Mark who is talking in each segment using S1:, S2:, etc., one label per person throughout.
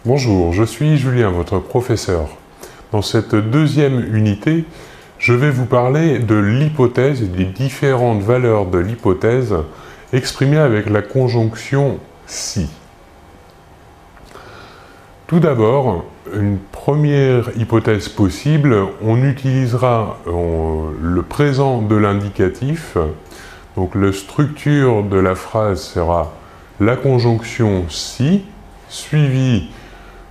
S1: Bonjour, je suis Julien, votre professeur. Dans cette deuxième unité, je vais vous parler de l'hypothèse et des différentes valeurs de l'hypothèse exprimées avec la conjonction si. Tout d'abord, une première hypothèse possible, on utilisera le présent de l'indicatif. Donc la structure de la phrase sera la conjonction si, suivie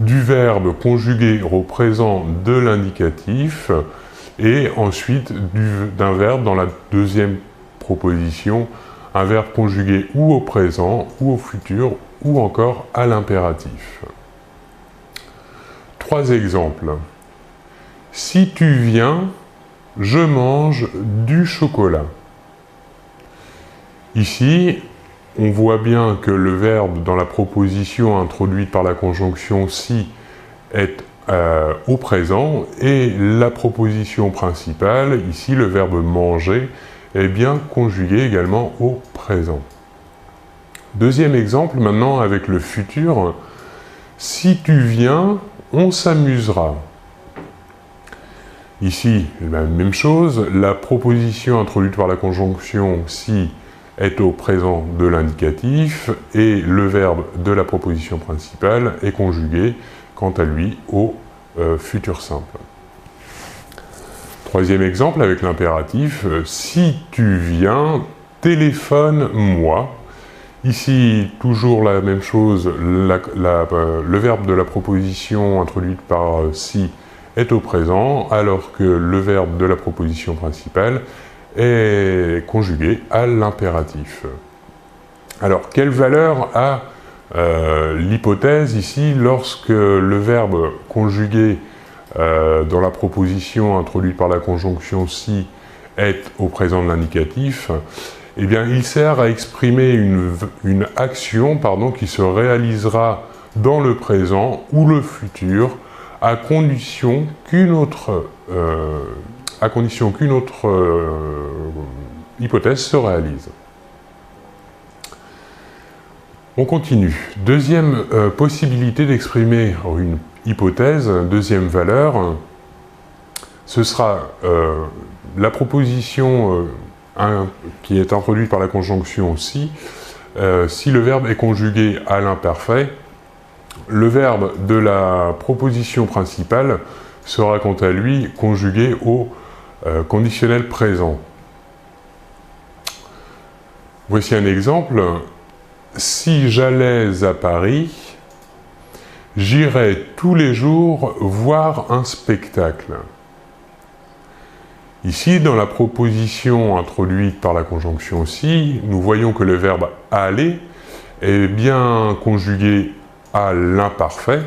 S1: du verbe conjugué au présent de l'indicatif, et ensuite d'un verbe dans la deuxième proposition, un verbe conjugué ou au présent, ou au futur, ou encore à l'impératif. Trois exemples. Si tu viens, je mange du chocolat. Ici, on voit bien que le verbe dans la proposition introduite par la conjonction si est au présent et la proposition principale, ici le verbe manger, est bien conjugué également au présent. Deuxième exemple maintenant avec le futur. Si tu viens, on s'amusera. Ici, la même chose, la proposition introduite par la conjonction si est au présent de l'indicatif et le verbe de la proposition principale est conjugué, quant à lui, au futur simple. Troisième exemple avec l'impératif, si tu viens, téléphone-moi. Ici, toujours la même chose, le verbe de la proposition introduite par si est au présent, alors que le verbe de la proposition principale est conjugué à l'impératif. Alors, quelle valeur a l'hypothèse ici lorsque le verbe conjugué dans la proposition introduite par la conjonction si est au présent de l'indicatif? Eh bien, il sert à exprimer une action qui se réalisera dans le présent ou le futur à condition qu'une autre hypothèse se réalise. On continue. Deuxième possibilité d'exprimer une hypothèse, deuxième valeur, ce sera la proposition qui est introduite par la conjonction si le verbe est conjugué à l'imparfait, le verbe de la proposition principale sera quant à lui conjugué au conditionnel présent. Voici un exemple. Si j'allais à Paris, j'irais tous les jours voir un spectacle. Ici, dans la proposition introduite par la conjonction si, nous voyons que le verbe aller est bien conjugué à l'imparfait,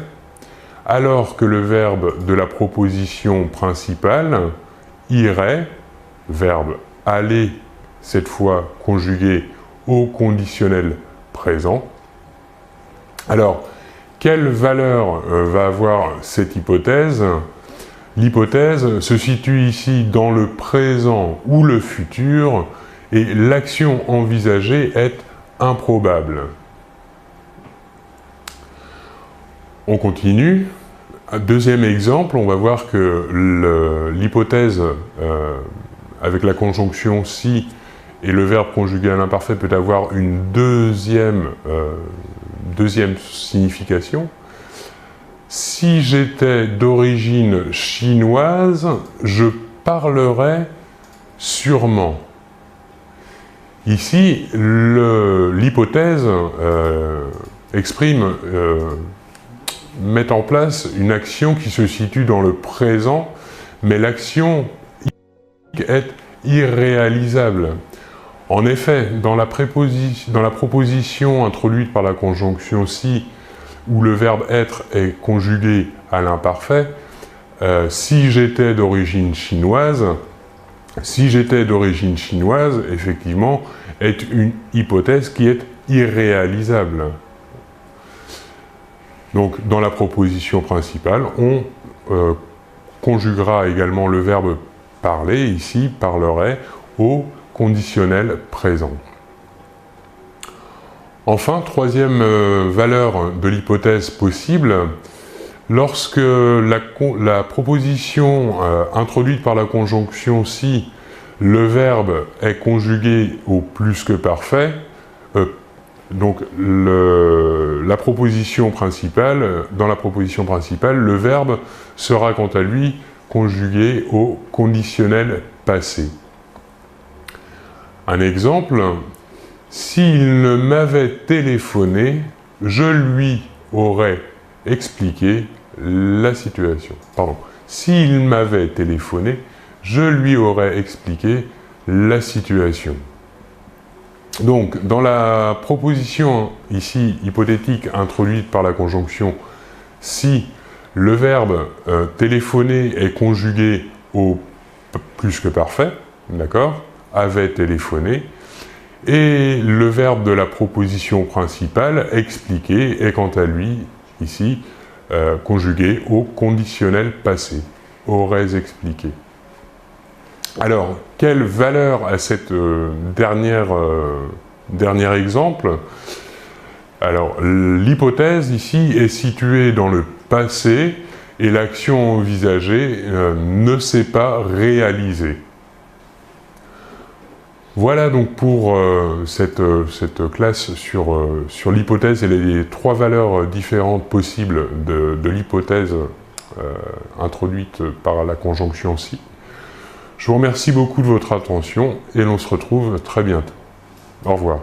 S1: alors que le verbe de la proposition principale, irait, verbe aller, cette fois conjugué au conditionnel présent. Alors, quelle valeur va avoir cette hypothèse? L'hypothèse se situe ici dans le présent ou le futur, et l'action envisagée est improbable. On continue. Deuxième exemple, on va voir que l'hypothèse avec la conjonction si et le verbe conjugué à l'imparfait peut avoir une deuxième signification. Si j'étais d'origine chinoise, je parlerais sûrement. Ici, l'hypothèse met en place une action qui se situe dans le présent, mais l'action est irréalisable. En effet, dans la proposition introduite par la conjonction si, où le verbe être est conjugué à l'imparfait, si j'étais d'origine chinoise, effectivement, est une hypothèse qui est irréalisable. Donc, dans la proposition principale, on conjuguera également le verbe parler, ici, parlerait, au conditionnel présent. Enfin, troisième valeur de l'hypothèse possible, Lorsque la proposition introduite par la conjonction si, le verbe est conjugué au plus que parfait, donc dans la proposition principale, le verbe sera quant à lui conjugué au conditionnel passé. Un exemple, s'il ne m'avait téléphoné, je lui aurais expliqué la situation. Pardon. S'il m'avait téléphoné, je lui aurais expliqué la situation. Donc, dans la proposition ici hypothétique introduite par la conjonction si, le verbe téléphoner est conjugué au plus que parfait, d'accord, avait téléphoné, et le verbe de la proposition principale, expliquer, est quant à lui, ici, conjugué au conditionnel passé, aurais expliqué. Alors, quelle valeur a cette dernier exemple? Alors, l'hypothèse ici est située dans le passé et l'action envisagée ne s'est pas réalisée. Voilà donc pour cette classe sur l'hypothèse et les trois valeurs différentes possibles de l'hypothèse introduite par la conjonction si. Je vous remercie beaucoup de votre attention et l'on se retrouve très bientôt. Au revoir.